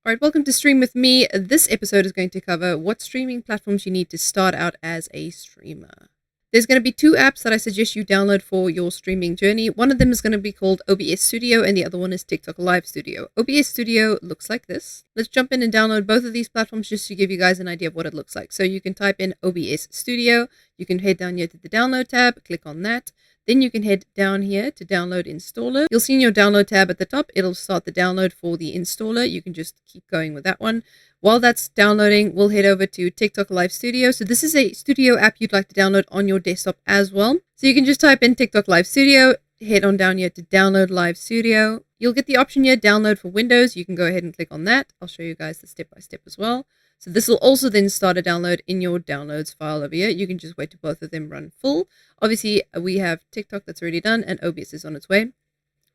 All right, welcome to Stream with me. This episode is going to cover what streaming platforms you need to start out as a streamer. There's going to be two apps that I suggest you download for your streaming journey. One of them is going to be called OBS Studio, and the other one is TikTok Live Studio. OBS Studio looks like this. Let's jump in and download both of these platforms just to give you guys an idea of what it looks like. So you can type in OBS Studio. You can head down here to the download tab, click on that. Then you can head down here to download installer. You'll see in your download tab at the top, it'll start the download for the installer. You can just keep going with that one. While that's downloading, we'll head over to TikTok Live Studio. So this is a studio app you'd like to download on your desktop as well. So you can just type in TikTok Live Studio, head on down here to download Live Studio. You'll get the option here, download for Windows. You can go ahead and click on that. I'll show you guys the step-by-step as well. So this will also then start a download in your downloads file over here. You can just wait till both of them run full. Obviously, we have TikTok that's already done and OBS is on its way.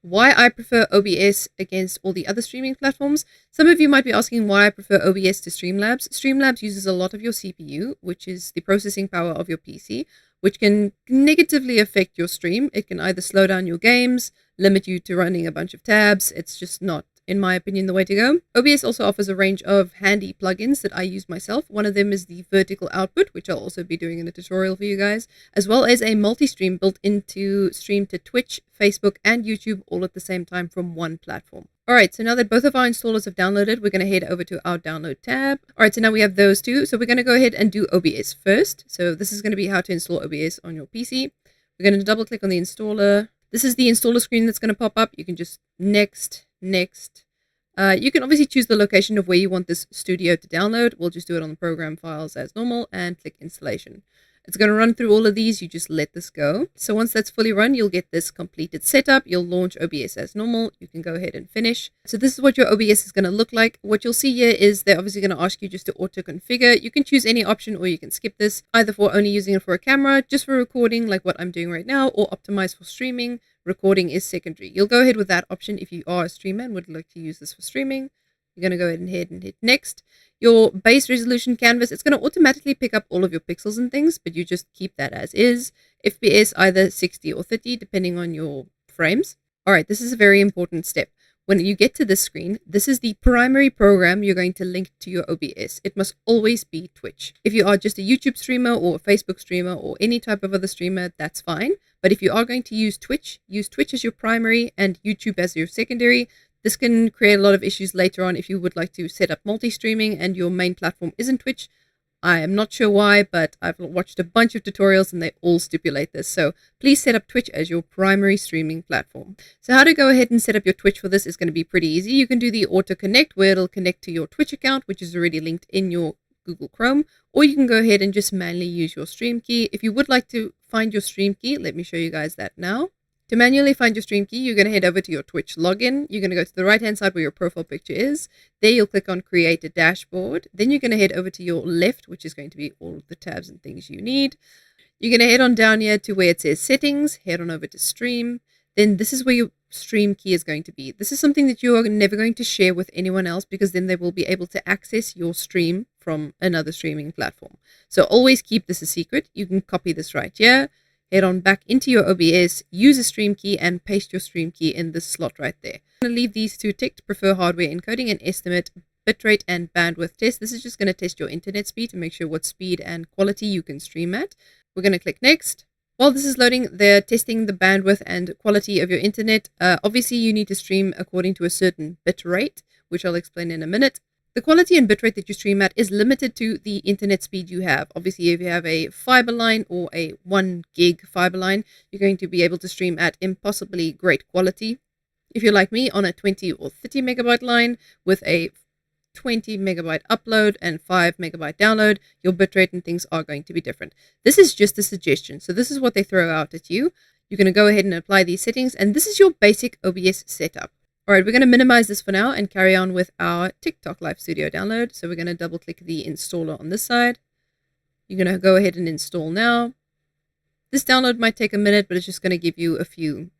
Why I prefer OBS against all the other streaming platforms. Some of you might be asking why I prefer OBS to Streamlabs. Streamlabs uses a lot of your CPU, which is the processing power of your PC, which can negatively affect your stream. It can either slow down your games, limit you to running a bunch of tabs. It's just not, in my opinion, the way to go. OBS also offers a range of handy plugins that I use myself. One of them is the vertical output, which I'll also be doing in a tutorial for you guys, as well as a multi-stream built into stream to Twitch, Facebook, and YouTube all at the same time from one platform. All right, so now that both of our installers have downloaded, we're going to head over to our download tab. All right, so now we have those two. So we're going to go ahead and do OBS first. So this is going to be how to install OBS on your PC. We're going to double click on the installer. This is the installer screen that's going to pop up. You can just next. You can obviously choose the location of where you want this studio to download. We'll just do it on the program files as normal and click installation. It's going to run through all of these. You just let this go. So once that's fully run, you'll get this completed setup. You'll launch OBS as normal. You can go ahead and finish. So this is what your OBS is going to look like. What you'll see here is they're obviously going to ask you just to auto configure. You can choose any option or you can skip this, either for only using it for a camera, just for recording like what I'm doing right now, or optimize for streaming. Recording is secondary. You'll go ahead with that option if you are a streamer and would like to use this for streaming. You're going to go ahead and hit next. Your base resolution canvas, it's going to automatically pick up all of your pixels and things, but you just keep that as is. FPS either 60 or 30 depending on your frames. All right, this is a very important step. When you get to this screen, this is the primary program you're going to link to your OBS. It must always be Twitch. If you are just a YouTube streamer or a Facebook streamer or any type of other streamer, that's fine. But if you are going to use Twitch as your primary and YouTube as your secondary. This can create a lot of issues later on if you would like to set up multi-streaming and your main platform isn't Twitch. I am not sure why, but I've watched a bunch of tutorials and they all stipulate this. So please set up Twitch as your primary streaming platform. So how to go ahead and set up your Twitch for this is going to be pretty easy. You can do the auto connect where it'll connect to your Twitch account, which is already linked in your Google Chrome, or you can go ahead and just manually use your stream key. If you would like to find your stream key, let me show you guys that now. To manually find your stream key, you're going to head over to your Twitch login. You're going to go to the right-hand side where your profile picture is. There you'll click on Create a Dashboard. Then you're going to head over to your left, which is going to be all of the tabs and things you need. You're going to head on down here to where it says Settings. Head on over to Stream. Then this is where your stream key is going to be. This is something that you are never going to share with anyone else because then they will be able to access your stream from another streaming platform. So always keep this a secret. You can copy this right here. Head on back into your OBS, use a stream key, and paste your stream key in this slot right there. I'm going to leave these two ticked, prefer hardware encoding and estimate bitrate and bandwidth test. This is just going to test your internet speed to make sure what speed and quality you can stream at. We're going to click next. While this is loading, they're testing the bandwidth and quality of your internet. Obviously, you need to stream according to a certain bit rate, which I'll explain in a minute. The quality and bitrate that you stream at is limited to the internet speed you have. Obviously, if you have a fiber line or a 1 gig fiber line, you're going to be able to stream at impossibly great quality. If you're like me on a 20 or 30 megabyte line with a 20 megabyte upload and 5 megabyte download, your bitrate and things are going to be different. This is just a suggestion. So this is what they throw out at you. You're going to go ahead and apply these settings, and this is your basic OBS setup. All right, we're going to minimize this for now and carry on with our TikTok Live Studio download. So we're going to double click the installer on this side. You're going to go ahead and install now. This download might take a minute, but it's just going to give you a few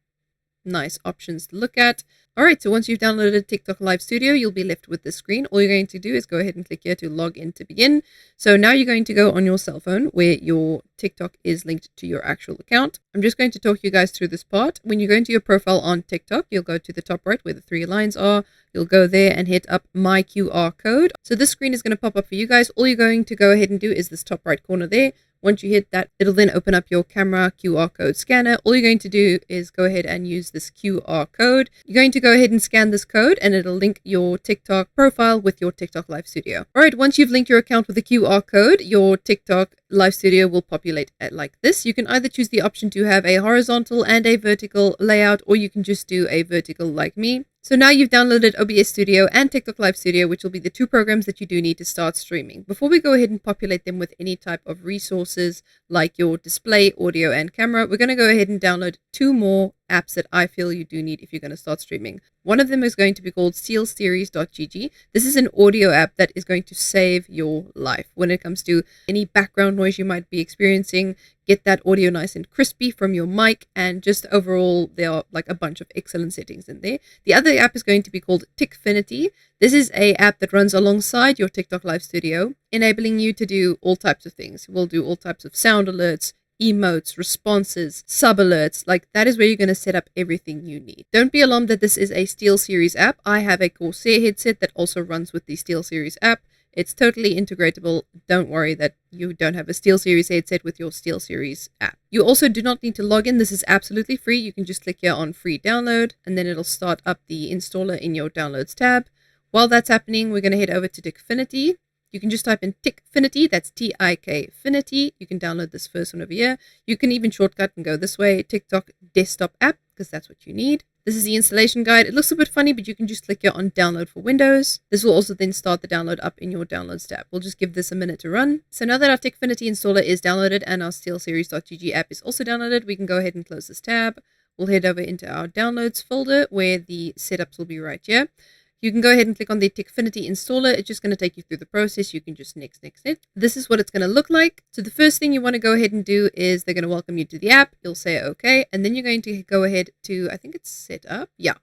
nice options to look at. All right, so once you've downloaded TikTok Live Studio, you'll be left with this screen. All you're going to do is go ahead and click here to log in to begin. So now you're going to go on your cell phone where your TikTok is linked to your actual account. I'm just going to talk you guys through this part. When you go into your profile on TikTok, you'll go to the top right where the three lines are. You'll go there and hit up my QR code. So this screen is going to pop up for you guys. All you're going to go ahead and do is this top right corner there. Once you hit that, it'll then open up your camera QR code scanner. All you're going to do is go ahead and use this QR code. You're going to go ahead and scan this code and it'll link your TikTok profile with your TikTok Live Studio. All right, once you've linked your account with the QR code, your TikTok Live Studio will populate like this. You can either choose the option to have a horizontal and a vertical layout, or you can just do a vertical like me. So now you've downloaded OBS Studio and TikTok Live Studio, which will be the two programs that you do need to start streaming. Before we go ahead and populate them with any type of resources like your display, audio, and camera, we're going to go ahead and download two more apps that I feel you do need if you're going to start streaming. One of them is going to be called Steelseries.gg. This is an audio app that is going to save your life when it comes to any background noise you might be experiencing. Get that audio nice and crispy from your mic, and just overall there are like a bunch of excellent settings in there. The other app is going to be called TikFinity. This is a app that runs alongside your TikTok Live Studio, enabling you to do all types of things. We'll do all types of sound alerts, emotes, responses, sub alerts. Like, that is where you're going to set up everything you need. Don't be alarmed that this is a SteelSeries app. I have a Corsair headset that also runs with the SteelSeries app. It's totally integratable. Don't worry that you don't have a SteelSeries headset with your SteelSeries app. You also do not need to log in. This is absolutely free. You can just click here on free download, and then it'll start up the installer in your downloads tab. While that's happening, we're going to head over to TikFinity. You can just type in TikFinity, that's TikFinity. You can download this first one over here. You can even shortcut and go this way, TikTok desktop app, because that's what you need. This is the installation guide. It looks a bit funny, but you can just click here on download for Windows. This will also then start the download up in your downloads tab. We'll just give this a minute to run. So now that our TikFinity installer is downloaded and our SteelSeries.gg app is also downloaded, we can go ahead and close this tab. We'll head over into our downloads folder where the setups will be right here. You can go ahead and click on the TikFinity installer. It's just going to take you through the process. You can just next. This is what it's going to look like. So the first thing you want to go ahead and do is they're going to welcome you to the app. You'll say okay. And then you're going to go ahead to, I think it's set up. Yeah.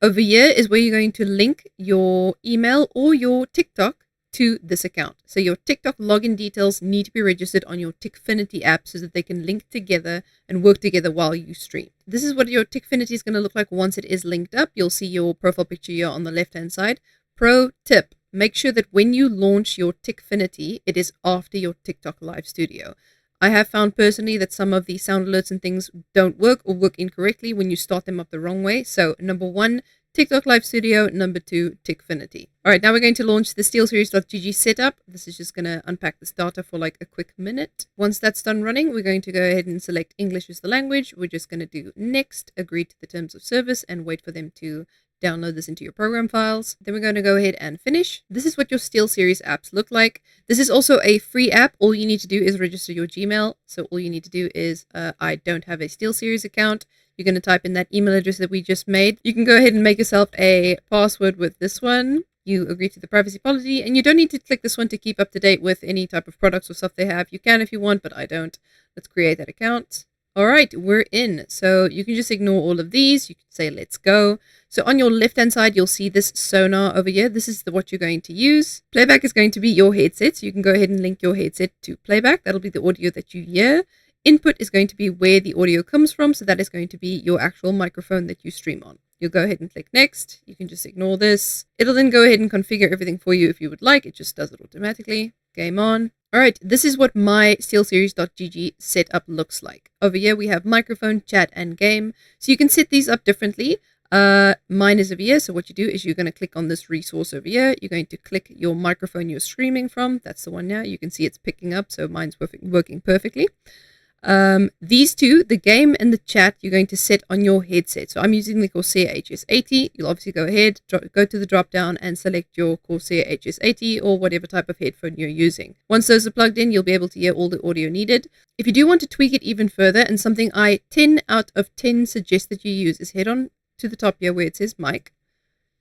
Over here is where you're going to link your email or your TikTok to this account. So your TikTok login details need to be registered on your TikFinity app so that they can link together and work together while you stream. This is what your TikFinity is going to look like once it is linked up. You'll see your profile picture here on the left hand side. Pro tip, make sure that when you launch your TikFinity, it is after your TikTok Live Studio. I have found personally that some of the sound alerts and things don't work or work incorrectly when you start them up the wrong way. So number one, TikTok Live Studio. Number two, TikFinity. All right, now we're going to launch the SteelSeries.gg setup. This is just going to unpack this data for like a quick minute. Once that's done running, we're going to go ahead and select English as the language. We're just going to do next, agree to the terms of service, and wait for them to download this into your program files. Then we're going to go ahead and finish. This is what your SteelSeries apps look like. This is also a free app. All you need to do is register your Gmail. So all you need to do is, I don't have a SteelSeries account. You're going to type in that email address that we just made. You can go ahead and make yourself a password with this one. You agree to the privacy policy, and you don't need to click this one to keep up to date with any type of products or stuff they have. You can if you want, but I don't. Let's create that account. All right, we're in. So you can just ignore all of these. You can say, let's go. So on your left-hand side, you'll see this sonar over here. This is what you're going to use. Playback is going to be your headset. So you can go ahead and link your headset to playback. That'll be the audio that you hear. Input is going to be where the audio comes from. So that is going to be your actual microphone that you stream on. You'll go ahead and click next. You can just ignore this. It'll then go ahead and configure everything for you if you would like. It just does it automatically. Game on. All right, this is what my SteelSeries.gg setup looks like. Over here, we have microphone, chat, and game. So you can set these up differently. Mine is over here. So what you do is you're going to click on this resource over here. You're going to click your microphone you're streaming from. That's the one now. You can see it's picking up. So mine's working perfectly. These two, the game and the chat, you're going to set on your headset. So I'm using the Corsair HS80. You'll obviously go ahead, go to the drop down and select your Corsair HS80 or whatever type of headphone you're using. Once those are plugged in, you'll be able to hear all the audio needed. If you do want to tweak it even further, and something I 10 out of 10 suggest that you use, is head on to the top here where it says mic.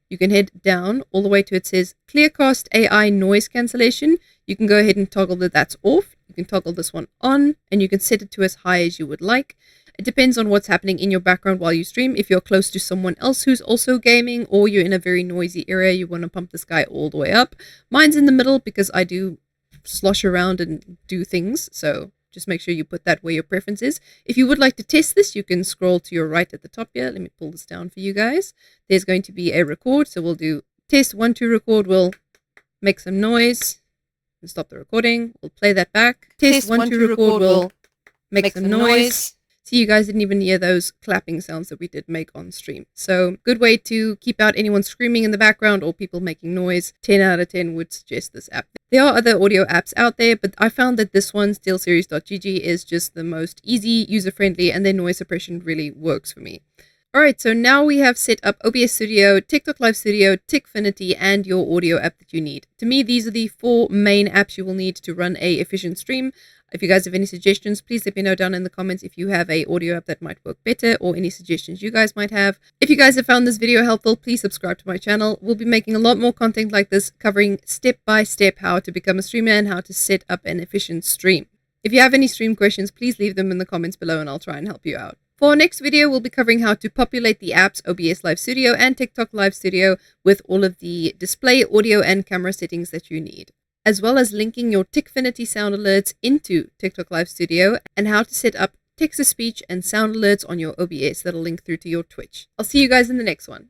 You can head down all the way to it says Clearcast AI noise cancellation. You can go ahead and toggle that's off. You can toggle this one on, and you can set it to as high as you would like. It depends on what's happening in your background while you stream. If you're close to someone else who's also gaming, or you're in a very noisy area, you want to pump this guy all the way up. Mine's in the middle because I do slosh around and do things, so just make sure you put that where your preference is. If you would like to test this, you can scroll to your right at the top here. Let me pull this down for you guys. There's going to be a record, so we'll do test 1, 2 record. We'll make some noise and stop the recording. We'll play that back. Test 1, 2 record. We'll make some noise. See, you guys didn't even hear those clapping sounds that we did make on stream. So, good way to keep out anyone screaming in the background or people making noise. 10 out of 10 would suggest this app. There are other audio apps out there, but I found that this one, Steelseries.gg, is just the most easy, user-friendly, and their noise suppression really works for me. Alright, so now we have set up OBS Studio, TikTok Live Studio, TikFinity, and your audio app that you need. To me, these are the 4 main apps you will need to run a efficient stream. If you guys have any suggestions, please let me know down in the comments if you have a audio app that might work better, or any suggestions you guys might have. If you guys have found this video helpful, please subscribe to my channel. We'll be making a lot more content like this, covering step-by-step how to become a streamer and how to set up an efficient stream. If you have any stream questions, please leave them in the comments below and I'll try and help you out. For our next video, we'll be covering how to populate the apps OBS Live Studio and TikTok Live Studio with all of the display, audio, and camera settings that you need, as well as linking your TikFinity sound alerts into TikTok Live Studio, and how to set up text-to-speech and sound alerts on your OBS that'll link through to your Twitch. I'll see you guys in the next one.